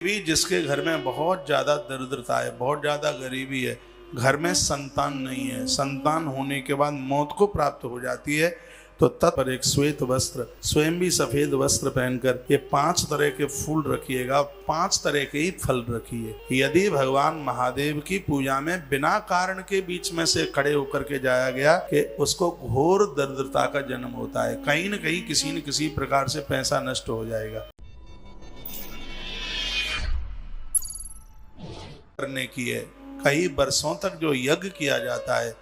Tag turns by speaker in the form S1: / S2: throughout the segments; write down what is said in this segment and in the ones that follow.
S1: भी जिसके घर में बहुत ज्यादा दरिद्रता है, बहुत ज्यादा गरीबी है, घर में संतान नहीं है, संतान होने के बाद मौत को प्राप्त हो जाती है, तो तत्पर एक श्वेत वस्त्र, स्वयं भी सफेद वस्त्र पहनकर ये 5 तरह के फूल रखिएगा, 5 तरह के ही फल रखिए। यदि भगवान महादेव की पूजा में बिना कारण के बीच में से खड़े होकर के जाया गया कि उसको घोर दरिद्रता का जन्म होता है, कहीं न कहीं किसी न किसी प्रकार से पैसा नष्ट हो जाएगा। करने की है, कई वर्षों तक जो यज्ञ किया जाता है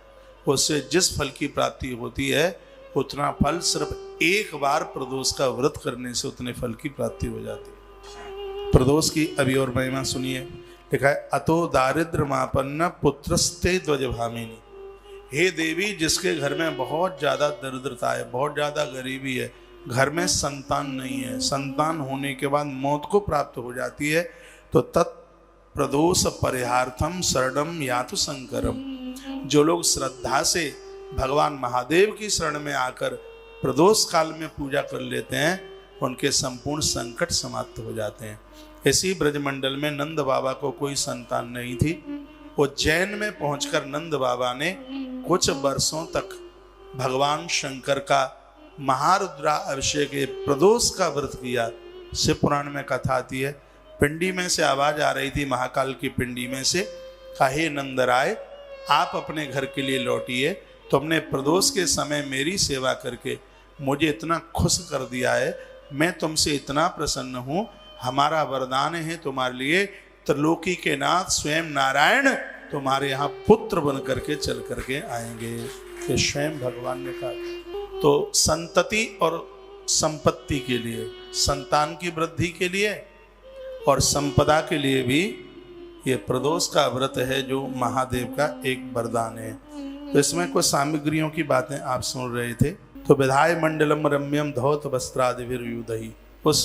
S1: उससे जिस फल की प्राप्ति होती है उतना फल सिर्फ एक बार प्रदोष का व्रत करने से उतने फल की प्राप्ति हो जाती है। प्रदोष की अभी और महिमा सुनिए। लिखा है, अतो दारिद्र्यमापन्न पुत्रस्ते ध्वजभामिनी। हे देवी, जिसके घर में बहुत ज्यादा दरिद्रता है, बहुत ज्यादा गरीबी है, घर में संतान नहीं है, संतान होने के बाद मौत को प्राप्त हो जाती है, तो तत् प्रदोष परिहार्थम शरणम यातु शंकरम। जो लोग श्रद्धा से भगवान महादेव की शरण में आकर प्रदोष काल में पूजा कर लेते हैं उनके संपूर्ण संकट समाप्त हो जाते हैं। इसी ब्रजमंडल में नंद बाबा को कोई संतान नहीं थी। उज्जैन में पहुंचकर नंद बाबा ने कुछ वर्षों तक भगवान शंकर का महारुद्रा अभिषेक प्रदोष का व्रत किया। शिव पुराण में कथा आती है, पिंडी में से आवाज आ रही थी, महाकाल की पिंडी में से, कहे नंदराय आप अपने घर के लिए लौटिए, तुमने प्रदोष के समय मेरी सेवा करके मुझे इतना खुश कर दिया है, मैं तुमसे इतना प्रसन्न हूँ, हमारा वरदान है तुम्हारे लिए, त्रिलोकी के नाथ स्वयं नारायण तुम्हारे यहाँ पुत्र बन करके चल करके आएंगे। ये स्वयं भगवान ने कहा। तो संतति और संपत्ति के लिए, संतान की वृद्धि के लिए और संपदा के लिए भी ये प्रदोष का व्रत है जो महादेव का एक वरदान है। तो इसमें कुछ सामग्रियों की बातें आप सुन रहे थे। तो विधाय मंडलम रम्यम धौत वस्त्रादिभिर्युधि, उस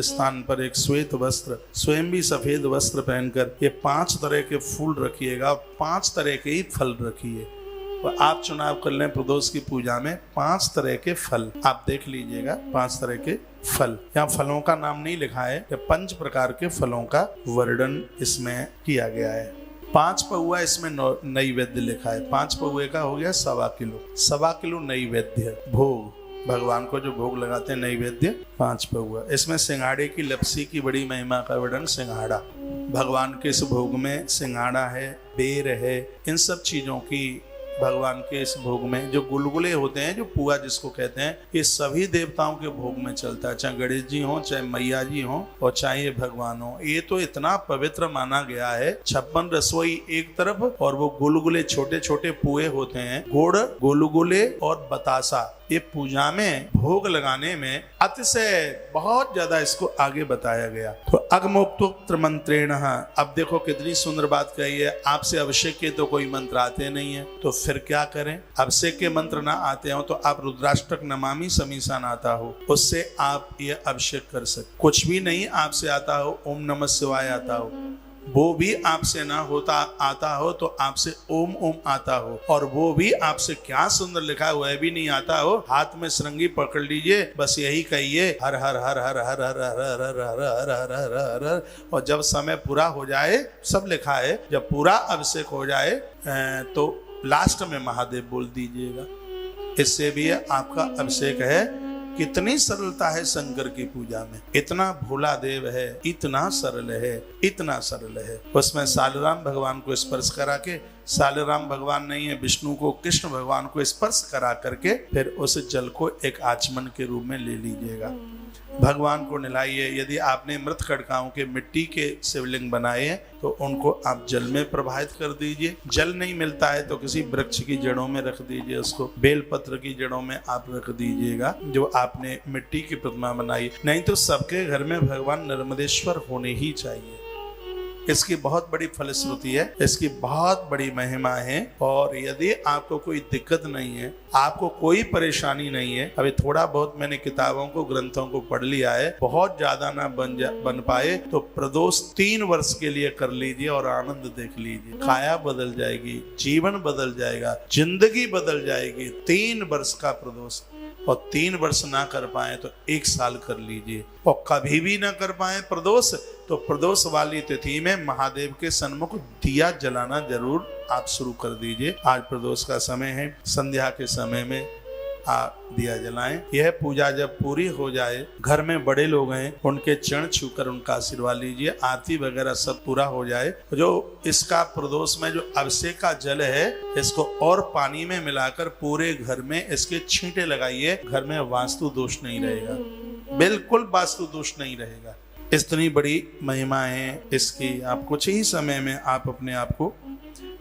S1: स्थान पर एक श्वेत वस्त्र, स्वयं भी सफेद वस्त्र पहनकर ये 5 तरह के फूल रखिएगा, 5 तरह के ही फल रखिए। तो आप चुनाव कर लें प्रदोष की पूजा में 5 तरह के फल, आप देख लीजिएगा 5 तरह के फल। यहाँ फलों का नाम नहीं लिखा है, 5 प्रकार के फलों का वर्णन इसमें किया गया है। 5 पौआ इसमें नैवेद्य लिखा है। 5 पौए का हो गया 1.25 किलो, 1.25 किलो नैवेद्य भोग, भगवान को जो भोग लगाते हैं नैवेद्य 5 पौआ। इसमें सिंघाड़े की लपसी की बड़ी महिमा का वर्णन। सिंघाड़ा भगवान के इस भोग में सिंघाड़ा है, बेर है, इन सब चीजों की भगवान के इस भोग में जो गुलगुले होते हैं, जो पुआ जिसको कहते हैं, ये सभी देवताओं के भोग में चलता है, चाहे गणेश जी हो, चाहे मैया जी हो और चाहे ये भगवान हो। ये तो इतना पवित्र माना गया है। 56 रसोई एक तरफ और वो गुलगुले छोटे छोटे पुए होते हैं, गुड़, गुलगुले और बतासा, ये पूजा में भोग लगाने में अतिशय बहुत ज्यादा इसको आगे बताया गया। तो अगमोक्तोक्त मंत्रेण, अब देखो कितनी सुंदर बात कही है। आपसे अभिषेक के तो कोई मंत्र आते नहीं है, तो फिर क्या करें? अभिषेक के मंत्र ना आते हो तो आप रुद्राष्टक नमामि समीसान आता हो, उससे आप ये अभिषेक कर सकते। कुछ भी नहीं आपसे आता हो, ओम नमः शिवाय आता हो, वो भी आपसे ना होता आता हो तो आपसे ओम ओम आता हो, और वो भी आपसे क्या सुंदर लिखा हुआ है भी नहीं आता हो, हाथ में श्रृंगी पकड़ लीजिए, बस यही कहिए हर हर हर हर हर हर हर हर हर हर हर हर हर हर, और जब समय पूरा हो जाए, सब लिखा है, जब पूरा अभिषेक हो जाए तो लास्ट में महादेव बोल दीजिएगा। इससे भी आपका अभिषेक है। कितनी सरलता है शंकर की पूजा में, इतना भोला देव है, इतना सरल है, इतना सरल है। उसमें सालराम भगवान को स्पर्श करा के, सालराम भगवान नहीं है, विष्णु को, कृष्ण भगवान को स्पर्श करा करके फिर उस जल को एक आचमन के रूप में ले लीजिएगा, भगवान को नहलाइए। यदि आपने मृत खड़काओं के मिट्टी के शिवलिंग बनाए हैं तो उनको आप जल में प्रवाहित कर दीजिए। जल नहीं मिलता है तो किसी वृक्ष की जड़ों में रख दीजिए, उसको बेलपत्र की जड़ों में आप रख दीजिएगा जो आपने मिट्टी की प्रतिमा बनाई। नहीं तो सबके घर में भगवान नर्मदेश्वर होने ही चाहिए। इसकी बहुत बड़ी फलश्रुति है, इसकी बहुत बड़ी महिमा है। और यदि आपको कोई दिक्कत नहीं है, आपको कोई परेशानी नहीं है, अभी थोड़ा बहुत मैंने किताबों को, ग्रंथों को पढ़ लिया है, बहुत ज्यादा ना बन पाए तो प्रदोष 3 वर्ष के लिए कर लीजिए और आनंद देख लीजिए। काया बदल जाएगी, जीवन बदल जाएगा, जिंदगी बदल जाएगी। 3 वर्ष का प्रदोष और 3 वर्ष ना कर पाए तो 1 साल कर लीजिए, और कभी भी ना कर पाए प्रदोष तो प्रदोष वाली तिथि में महादेव के सन्मुख दिया जलाना जरूर आप शुरू कर दीजिए। आज प्रदोष का समय है, संध्या के समय में आप दिया जलाएं। यह पूजा जब पूरी हो जाए, घर में बड़े लोग हैं उनके चरण छूकर उनका आशीर्वाद लीजिए। आरती वगैरह सब पूरा हो जाए, जो इसका प्रदोष में जो अभिषेक का जल है इसको और पानी में मिलाकर पूरे घर में इसके छींटे लगाइए। घर में वास्तु दोष नहीं रहेगा, बिल्कुल वास्तु दोष नहीं रहेगा। इतनी बड़ी महिमा है इसकी, आप कुछ ही समय में आप अपने आप को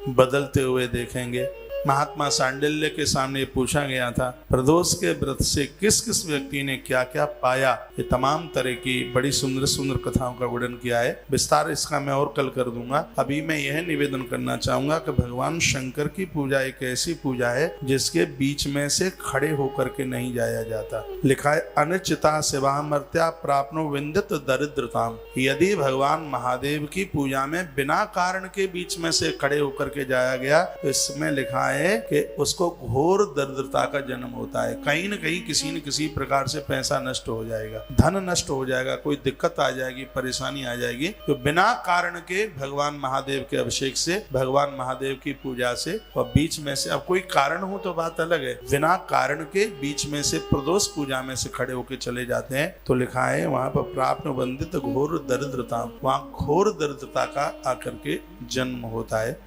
S1: बदलते हुए देखेंगे। महात्मा सांडिल्य के सामने पूछा गया था, प्रदोष के व्रत से किस किस व्यक्ति ने क्या क्या पाया। ये तमाम तरह की बड़ी सुंदर सुंदर कथाओं का वर्णन किया है। विस्तार इसका मैं और कल कर दूंगा। अभी मैं यह निवेदन करना चाहूंगा कि भगवान शंकर की पूजा एक ऐसी पूजा है जिसके बीच में से खड़े होकर के नहीं जाया जाता। लिखा है, अनिश्चिता शिवा मर्त्या प्राप्नो विंदित दरिद्रताम। यदि भगवान महादेव की पूजा में बिना कारण के बीच में से खड़े होकर के जाया गया तो इसमें लिखा है कि उसको घोर दरिद्रता का जन्म होता है। कहीं न कहीं किसी न किसी प्रकार से पैसा नष्ट हो जाएगा, धन नष्ट हो जाएगा, कोई दिक्कत आ जाएगी, परेशानी आ जाएगी। तो बिना कारण के भगवान महादेव के अभिषेक से, भगवान महादेव की पूजा से, और बीच में से, अब कोई कारण हो तो बात अलग है, बिना कारण के बीच में से प्रदोष पूजा में से खड़े होकर चले जाते हैं तो लिखा है वहां पर प्राप्त वंदित घोर दरिद्रता, वहां घोर दरिद्रता का आकर के जन्म होता है।